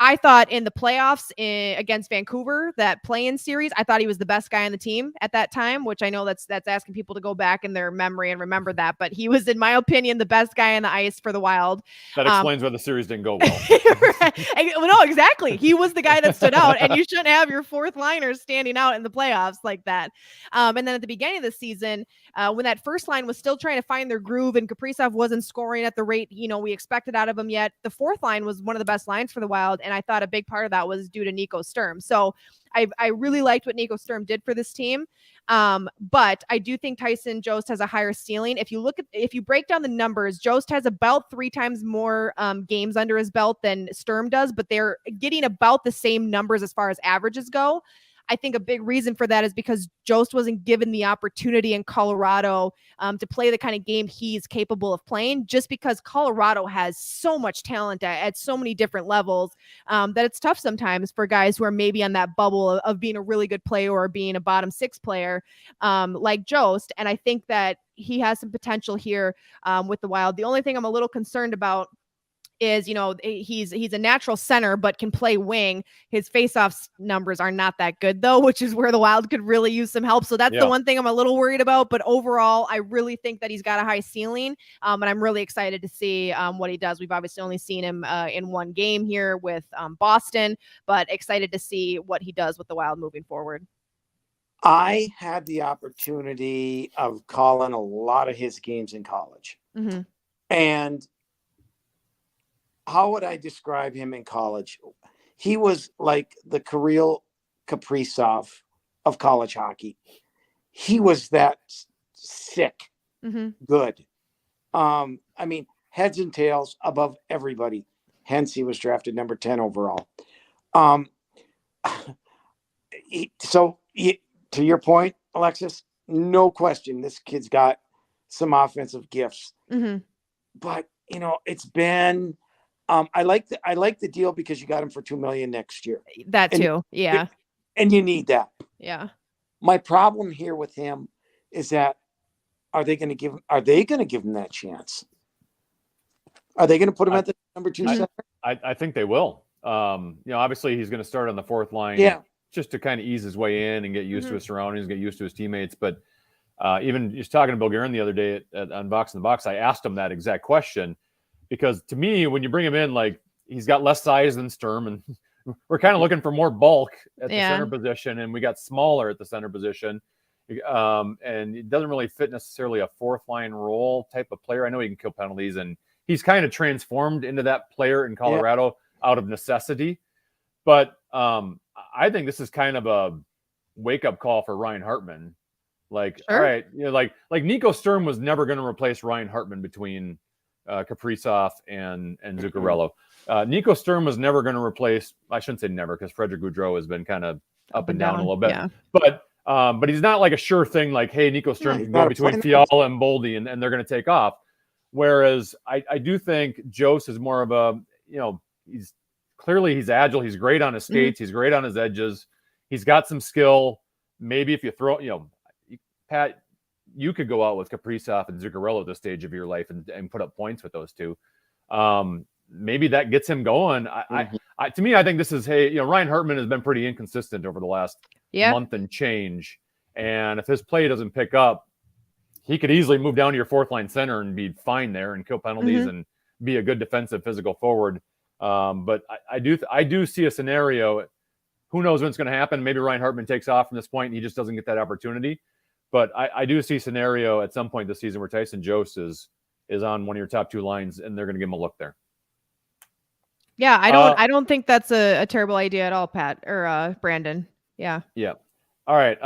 I thought in the playoffs against Vancouver, that play-in series, I thought he was the best guy on the team at that time, which I know that's asking people to go back in their memory and remember that. But he was, in my opinion, the best guy on the ice for the Wild. That explains why the series didn't go well. Right. No, exactly. He was the guy that stood out, and you shouldn't have your fourth liners standing out in the playoffs like that. And then at the beginning of the season, when that first line was still trying to find their groove and Kaprizov wasn't scoring at the rate we expected out of him yet, the fourth line was one of the best lines for the Wild. And I thought a big part of that was due to Nico Sturm. So I really liked what Nico Sturm did for this team. But I do think Tyson Jost has a higher ceiling. If you break down the numbers, Jost has about 3 times more games under his belt than Sturm does, but they're getting about the same numbers as far as averages go. I think a big reason for that is because Jost wasn't given the opportunity in Colorado to play the kind of game he's capable of playing, just because Colorado has so much talent at so many different levels that it's tough sometimes for guys who are maybe on that bubble of being a really good player or being a bottom six player like Jost. And I think that he has some potential here with the Wild. The only thing I'm a little concerned about is, he's a natural center, but can play wing. His faceoff numbers are not that good though, which is where the Wild could really use some help. So that's the one thing I'm a little worried about, but overall, I really think that he's got a high ceiling. And I'm really excited to see what he does. We've obviously only seen him in one game here with Boston, but excited to see what he does with the Wild moving forward. I had the opportunity of calling a lot of his games in college. Mm-hmm. And how would I describe him in college? He was like the Kirill Kaprizov of college hockey. He was that sick, good. I mean, heads and tails above everybody. Hence, he was drafted number 10 overall. To your point, Alexis, no question, this kid's got some offensive gifts. Mm-hmm. But it's been. I like the deal because you got him for $2 million next year. That too, yeah. And you need that. Yeah. My problem here with him is that are they going to give him that chance? Are they going to put him at the number 2 center? I think they will. Obviously he's going to start on the fourth line, just to kind of ease his way in and get used to his surroundings, get used to his teammates. But even just talking to Bill Guerin the other day on Box in the Box, I asked him that exact question. Because to me, when you bring him in, like, he's got less size than Sturm, and we're kind of looking for more bulk at the center position, and we got smaller at the center position. And it doesn't really fit necessarily a fourth line role type of player. I know he can kill penalties, and he's kind of transformed into that player in Colorado out of necessity. But I think this is kind of a wake-up call for Ryan Hartman. Like, all right, like Nico Sturm was never going to replace Ryan Hartman between Kaprizov and Zuccarello. Nico Sturm was never going to replace, I shouldn't say never, because Frederick Gaudreau has been kind of up and down a little bit. Yeah. But he's not like a sure thing like, hey, Nico Sturm can go between Fiala and Boldy and they're going to take off. Whereas I do think Jost is more of a, he's agile. He's great on his skates. He's great on his edges. He's got some skill. Maybe if you throw, Pat, you could go out with Kaprizov and Zuccarello at this stage of your life and put up points with those two. Maybe that gets him going. To me, I think this is, Ryan Hartman has been pretty inconsistent over the last month and change. And if his play doesn't pick up, he could easily move down to your fourth line center and be fine there and kill penalties and be a good defensive physical forward. But I do see a scenario. Who knows when it's going to happen? Maybe Ryan Hartman takes off from this point and he just doesn't get that opportunity. But I do see a scenario at some point this season where Tyson Jost is on one of your top two lines, and they're going to give him a look there. Yeah, I don't think that's a terrible idea at all, Pat or Brandon. Yeah. Yeah. All right.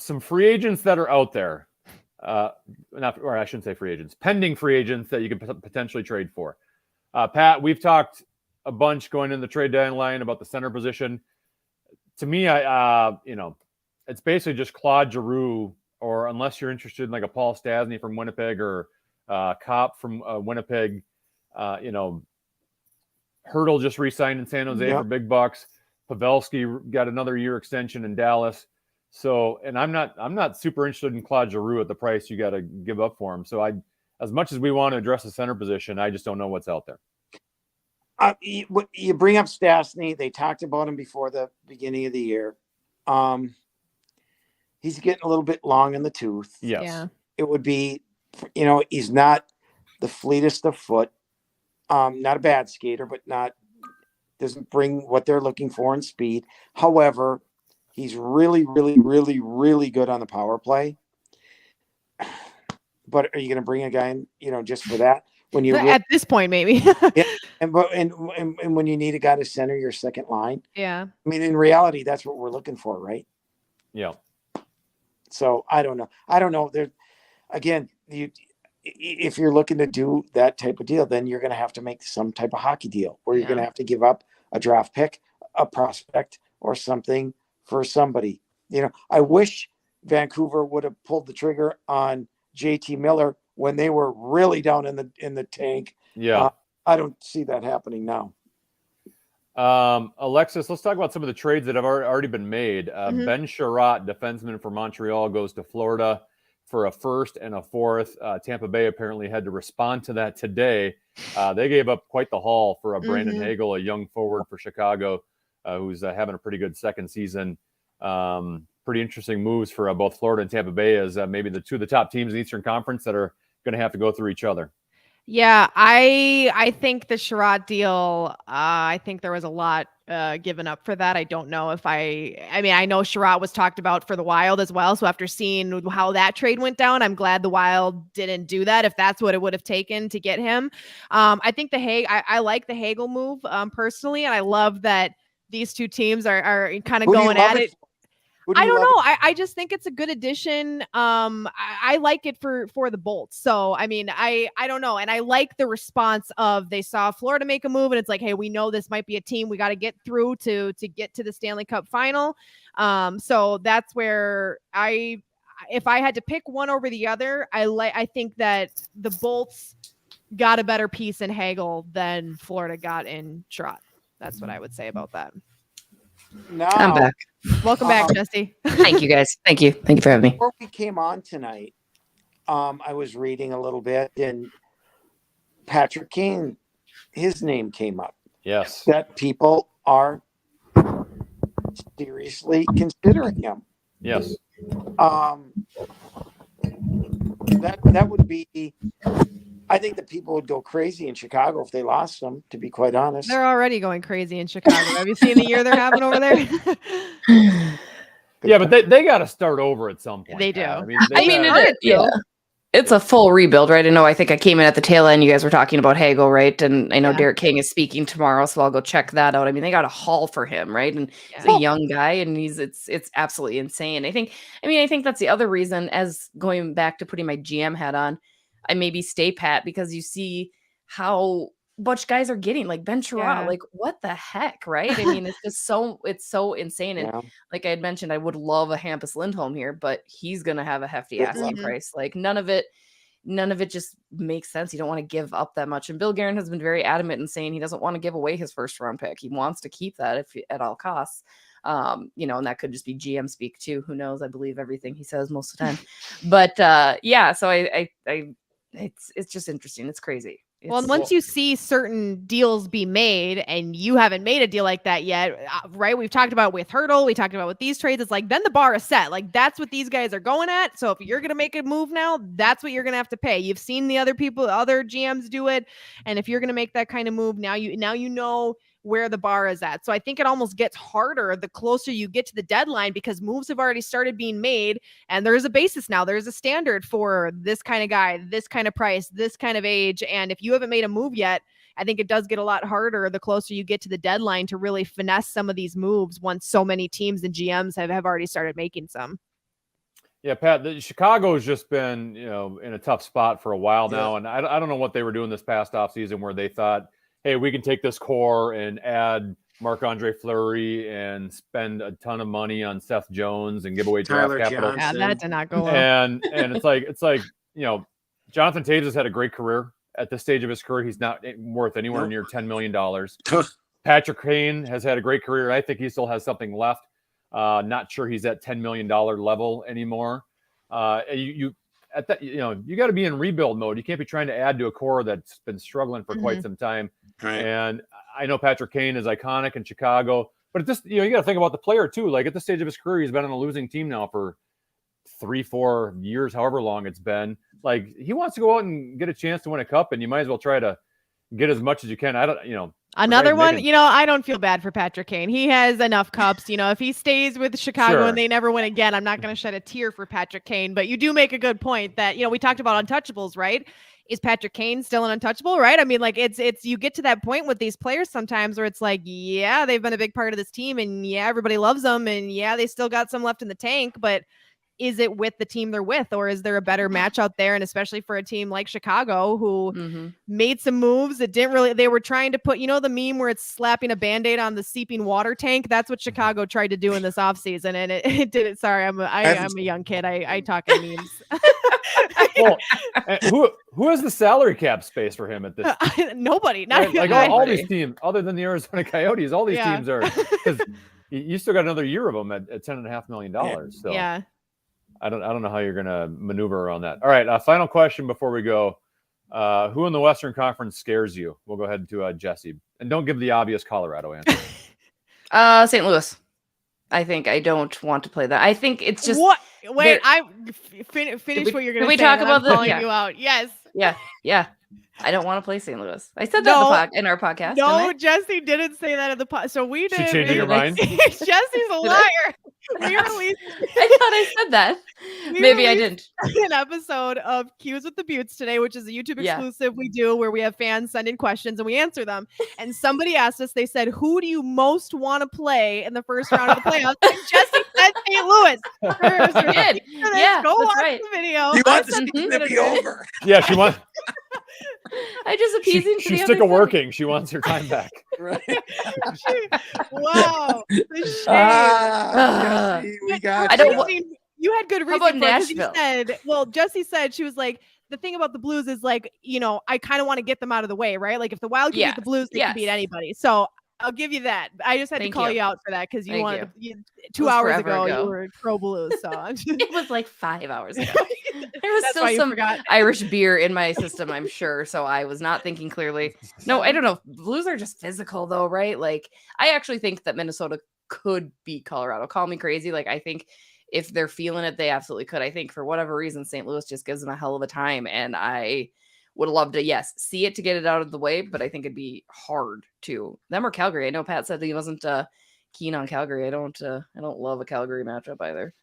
Some free agents that are out there. I shouldn't say free agents. Pending free agents that you could potentially trade for. Pat, we've talked a bunch going in the trade deadline about the center position. To me, it's basically just Claude Giroux. Or unless you're interested in like a Paul Stastny from Winnipeg or Kopp from Winnipeg, Hurdle just re-signed in San Jose for big bucks. Pavelski got another year extension in Dallas. So, and I'm not super interested in Claude Giroux at the price you got to give up for him. So as much as we want to address the center position, I just don't know what's out there. You bring up Stastny. They talked about him before the beginning of the year. He's getting a little bit long in the tooth. Yes. Yeah. It would be, he's not the fleetest of foot. Not a bad skater, but doesn't bring what they're looking for in speed. However, he's really, really, really, really good on the power play. But are you going to bring a guy in, just for that? When you at this point, maybe. Yeah, and when you need a guy to center your second line. Yeah. I mean, in reality, that's what we're looking for, right? Yeah. So I don't know. There, again, if you're looking to do that type of deal, then you're going to have to make some type of hockey deal where you're going to have to give up a draft pick, a prospect, or something for somebody. I wish Vancouver would have pulled the trigger on JT Miller when they were really down in the tank. Yeah. I don't see that happening now. Alexis, let's talk about some of the trades that have already been made. Ben Sherratt, defenseman for Montreal, goes to Florida for a first and a fourth. Tampa Bay apparently had to respond to that today. They gave up quite the haul for a Brandon Hagel, a young forward for Chicago, who's having a pretty good second season. Pretty interesting moves for both Florida and Tampa Bay as maybe the two of the top teams in the Eastern Conference that are going to have to go through each other. Yeah, I think the Sherratt deal, I think there was a lot given up for that. I don't know if I know Sherratt was talked about for the Wild as well. So after seeing how that trade went down, I'm glad the Wild didn't do that if that's what it would have taken to get him. I think I like the Hagel move personally, and I love that these two teams are kind of going at it. I don't know. I just think it's a good addition. I like it for the Bolts. So, I don't know. And I like the response of they saw Florida make a move and it's like, hey, we know this might be a team we got to get through to get to the Stanley Cup final. So that's where if I had to pick one over the other, I think that the Bolts got a better piece in Hagel than Florida got in Sherratt. That's what I would say about that. No. I'm back. Welcome back, Jessi. Thank you, guys. Thank you for having me. Before we came on tonight, I was reading a little bit, and Patrick Kane, his name came up. Yes. That people are seriously considering him. Yes. That would be. I think that people would go crazy in Chicago if they lost him, to be quite honest. They're already going crazy in Chicago. Have you seen the year they're having over there? Yeah, but they got to start over at some point. They do. It's a full rebuild, right? I think I came in at the tail end. You guys were talking about Hagel, right? And I know Derek King is speaking tomorrow, so I'll go check that out. They got a haul for him, right? And he's a young guy, and it's absolutely insane. I think that's the other reason, as going back to putting my GM hat on, I maybe stay pat, because you see how much guys are getting, like Ben Sherratt, like what the heck, right? It's just it's so insane. And like I had mentioned, I would love a Hampus Lindholm here, but he's going to have a hefty asking price. Like none of it just makes sense. You don't want to give up that much. And Bill Guerin has been very adamant in saying he doesn't want to give away his first round pick. He wants to keep that at all costs. And that could just be GM speak too. Who knows? I believe everything he says most of the time. But so it's just interesting. It's crazy. And once you see certain deals be made and you haven't made a deal like that yet, right? We've talked about with Hurdle, we talked about with these trades. It's like, then the bar is set. Like that's what these guys are going at. So if you're going to make a move now, that's what you're going to have to pay. You've seen the other GMs do it. And if you're going to make that kind of move, now you know where the bar is at. So I think it almost gets harder the closer you get to the deadline, because moves have already started being made and there's a basis now. There's a standard for this kind of guy, this kind of price, this kind of age. And if you haven't made a move yet, I think it does get a lot harder the closer you get to the deadline to really finesse some of these moves once so many teams and GMs have already started making some. Yeah, Pat, Chicago's just been, in a tough spot for a while now. And I don't know what they were doing this past offseason where they thought, hey, we can take this core and add Marc-Andre Fleury and spend a ton of money on Seth Jones and give away draft capital. Yeah, that did not go well. And it's like Jonathan Toews has had a great career. At this stage of his career, he's not worth anywhere near $10 million. Patrick Kane has had a great career. I think he still has something left. Not sure he's at $10 million level anymore. You got to be in rebuild mode. You can't be trying to add to a core that's been struggling for quite some time. Right. And I know Patrick Kane is iconic in Chicago, but you got to think about the player too. Like at this stage of his career, he's been on a losing team now for 3-4 years, however long it's been. Like he wants to go out and get a chance to win a cup, and you might as well try to get as much as you can. Another one, I don't feel bad for Patrick Kane. He has enough cups. If he stays with Chicago and they never win again, I'm not going to shed a tear for Patrick Kane. But you do make a good point that, we talked about untouchables, right? Is Patrick Kane still an untouchable, right? It's you get to that point with these players sometimes where it's like, yeah, they've been a big part of this team and yeah, everybody loves them and yeah, they still got some left in the tank, but is it with the team they're with, or is there a better match out there? And especially for a team like Chicago, who made some moves that didn't really, they were trying to put, the meme where it's slapping a Band-Aid on the seeping water tank. That's what Chicago tried to do in this offseason. And it didn't. Sorry, I'm a young kid. I talk in memes. Well, who has the salary cap space for him at this? Nobody. Not like all these teams, other than the Arizona Coyotes, all these teams are, because you still got another year of them at $10.5 million. So yeah, I don't know how you're going to maneuver around that. All right, final question before we go. Who in the Western Conference scares you? We'll go ahead to Jessi, and don't give the obvious Colorado answer. St. Louis. I think I don't want to play that. I think it's just what. Wait, I finish what you're going to say. Can we talk about calling you out? Yes. Yeah. I don't want to play St. Louis. I said that in our podcast. No, Jessi didn't say that in the podcast. So we did. She changed your mind? Jessi's a liar. We released. I thought I said that. Maybe I didn't. An episode of Cues with the Buttes today, which is a YouTube exclusive we do where we have fans send in questions and we answer them. And somebody asked us, they said, who do you most want to play in the first round of the playoffs? And Jessi said St. Louis. She did. Yeah, go watch right. the video. You want the season to be over. Yeah, she wants. I just appeasing. She's sick of working. She wants her time back. Right. Wow. The shame. We got I don't. You had good reason. How about Nashville? Nashville? Jessi said, she was like, the thing about the Blues is like, I kind of want to get them out of the way, right? Like if the Wild can beat the Blues, they can beat anybody. So I'll give you that. I just had to call you out for that because you wanted 2 hours ago you were pro Blues. So it was like 5 hours ago. There was still some Irish beer in my system, I'm sure. So I was not thinking clearly. No, I don't know. Blues are just physical though, right? Like I actually think that Minnesota could beat Colorado. Call me crazy. Like I think if they're feeling it, they absolutely could. I think for whatever reason, St. Louis just gives them a hell of a time. And I would love to, see it to get it out of the way, but I think it'd be hard to them or Calgary. I know Pat said he wasn't keen on Calgary. I don't love a Calgary matchup either.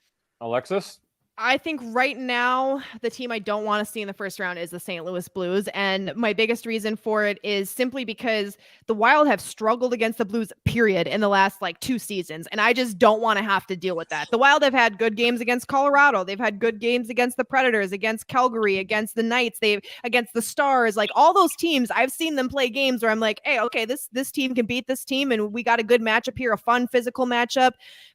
Alexis? I think right now the team I don't want to see in the first round is the St. Louis Blues. And my biggest reason for it is simply because the Wild have struggled against the Blues, period, in the last 2 seasons. And I just don't want to have to deal with that. The Wild have had good games against Colorado. They've had good games against the Predators, against Calgary, against the Knights, against the Stars, all those teams. I've seen them play games where I'm like, hey, okay, this team can beat this team. And we got a good matchup here, a fun physical matchup.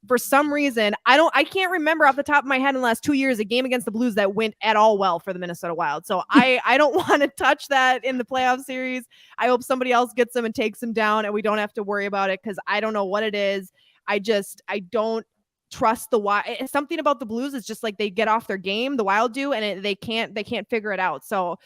For some reason, I can't remember off the top of my head in the last 2 years a game against the Blues that went at all well for the Minnesota Wild. So I don't want to touch that in the playoff series. I hope somebody else gets them and takes them down and we don't have to worry about it because I don't know what it is. I don't trust the Wild. Something about the Blues is just like they get off their game, the Wild do, and they can't figure it out. So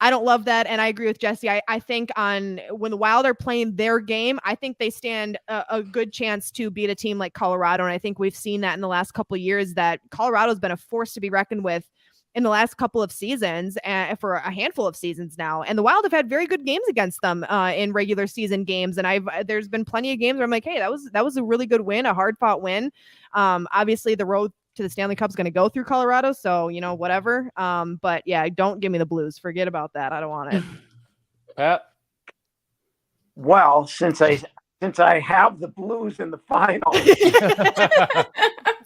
I don't love that. And I agree with Jessi. I think when the Wild are playing their game, I think they stand a good chance to beat a team like Colorado. And I think we've seen that in the last couple of years that Colorado's been a force to be reckoned with in the last couple of seasons and for a handful of seasons now. And the Wild have had very good games against them in regular season games. And there's been plenty of games where I'm like, hey, that was a really good win, a hard fought win. Obviously the road to the Stanley Cup is going to go through Colorado. So, whatever. But yeah, don't give me the Blues. Forget about that. I don't want it. Pat? Well, since I have the Blues in the final,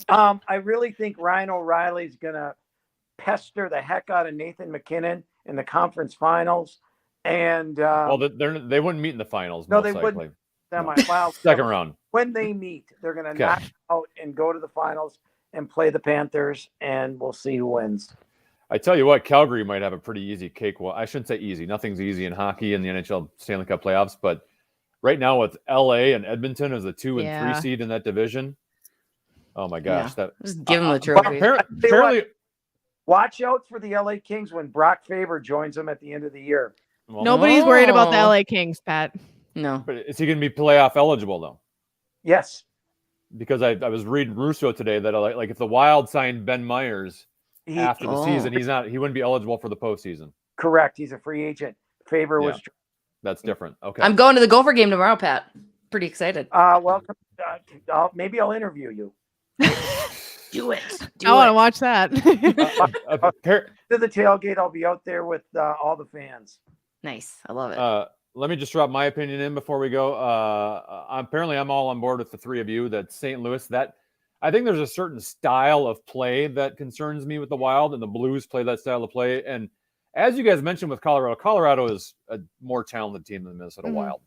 I really think Ryan O'Reilly's going to pester the heck out of Nathan McKinnon in the conference finals. And they wouldn't meet in the finals. No, they wouldn't. Second round. When they meet, they're going to knock out and go to the finals and play the Panthers, and we'll see who wins. I tell you what, Calgary might have a pretty easy cake. Well, I shouldn't say easy. Nothing's easy in hockey in the NHL Stanley Cup playoffs, but right now with LA and Edmonton as the 2 and 3 seed in that division, oh my gosh, just give them the trophy. Apparently, watch out for the LA Kings when Brock Faber joins them at the end of the year. Well, nobody's worried about the LA Kings, Pat. No, but is he going to be playoff eligible though? Yes. Because I was reading Russo today that like if the Wild signed Ben Myers after the season, he wouldn't be eligible for the postseason. Correct. He's a free agent. Faber was. That's different. Okay. I'm going to the Gopher game tomorrow, Pat. Pretty excited. Welcome. Maybe I'll interview you. Do it. I want to watch that. To the tailgate, I'll be out there with all the fans. Nice. I love it. Let me just drop my opinion in before we go. Apparently, I'm all on board with the three of you that St. Louis, that I think there's a certain style of play that concerns me with the Wild, and the Blues play that style of play. And as you guys mentioned with Colorado is a more talented team than the Minnesota Wild.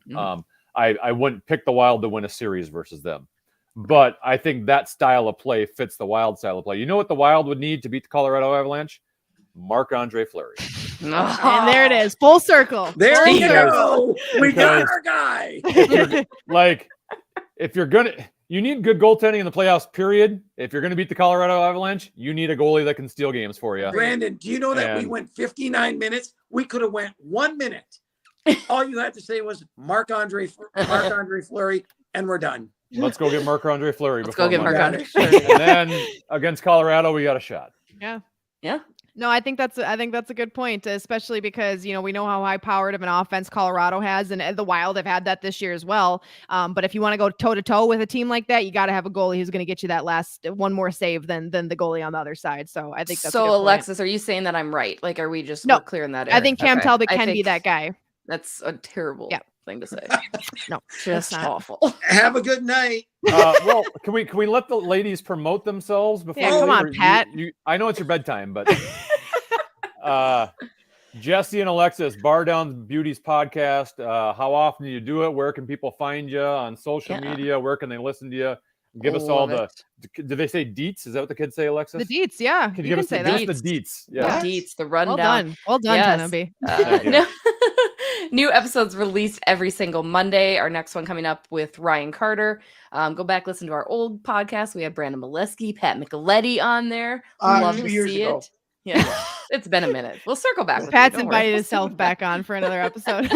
I wouldn't pick the Wild to win a series versus them. But I think that style of play fits the Wild style of play. You know what the Wild would need to beat the Colorado Avalanche? Marc-Andre Fleury. And there it is. Full circle. There Full you go. We got our guy. If you're going to – you need good goaltending in the playoffs, period. If you're going to beat the Colorado Avalanche, you need a goalie that can steal games for you. Brandon, do you know that we went 59 minutes? We could have went 1 minute. All you had to say was Marc-Andre Fleury, and we're done. Let's go get Marc-Andre Fleury. Let's go get Marc-Andre Fleury. And then against Colorado, we got a shot. Yeah. Yeah. No, I think that's a good point, especially because, we know how high powered of an offense Colorado has, and the Wild have had that this year as well. But if you want to go toe to toe with a team like that, you got to have a goalie who's going to get you that last one more save than the goalie on the other side. So I think that's so. A good Alexis, point. Are you saying that I'm right? Like, are we just No, clearing that? I think Cam Talbot I can think be that guy. That's a terrible thing to say. No, Just not. awful. Have a good night. Well, can we let the ladies promote themselves before? Yeah, we come leave? on, Pat. I know it's your bedtime, but Jessi and Alexis, BarDown Beauties Podcast. How often do you do it? Where can people find you on social media? Where can they listen to you? Give us all the. Do they say deets? Is that what the kids say, Alexis? The deets, yeah. Can you give us say the that. deets? Yeah. The deets, the rundown. Well done, Yes. Tanabe. New episodes released every single Monday. Our next one coming up with Ryan Carter. Go back, listen to our old podcast. We have Brandon Mileski, Pat Micheletti on there. Love 2 to years see ago. it. Yeah, it's been a minute. We'll circle back. With Pat's you, don't worry. invited himself back on for another episode.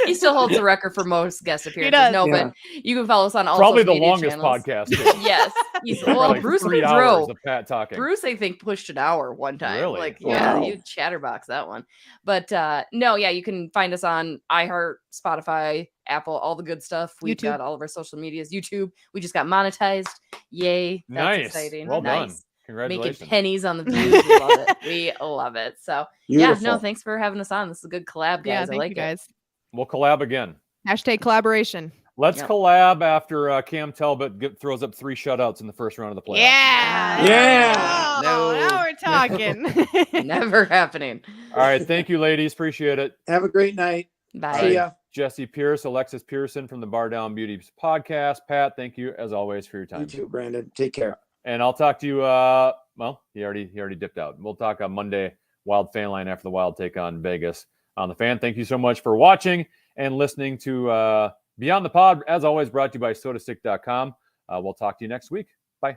He still holds the record for most guest appearances. does. No, Yeah. but you can follow us on all Probably social the media longest channels. podcast. Too. Yes. He's, Probably well, like Bruce 3 hours drove. of Pat talking. Bruce, I think, pushed an hour one time. Really? Like, yeah, Wow. you chatterbox that one. But no, yeah, you can find us on iHeart, Spotify, Apple, all the good stuff. We've YouTube. got all of our social medias. YouTube. We just got monetized. Yay. That's Nice. exciting. Well done. Making Congratulations. pennies on the views. We love it. We love it. So Beautiful. yeah, no, thanks for having us on. This is a good collab, guys. Yeah, I thank like you guys. We'll collab again. Hashtag collaboration. Let's Yep. collab after Cam Talbot throws up 3 shutouts in the first round of the playoffs. Yeah. Yeah. Oh, No. now we're talking. it. Never happening. All right. Thank you, ladies. Appreciate it. Have a great night. Bye. See ya. Jessi Pierce, Alexis Pearson from the BarDown Beauties Podcast. Pat, thank you as always for your You time. too, Brandon. Take care. And I'll talk to you. Well, he already dipped out. We'll talk on Monday, Wild Fan Line after the Wild take on Vegas on the Fan. Thank you so much for watching and listening to Beyond the Pod. As always, brought to you by SodaStick.com. We'll talk to you next week. Bye.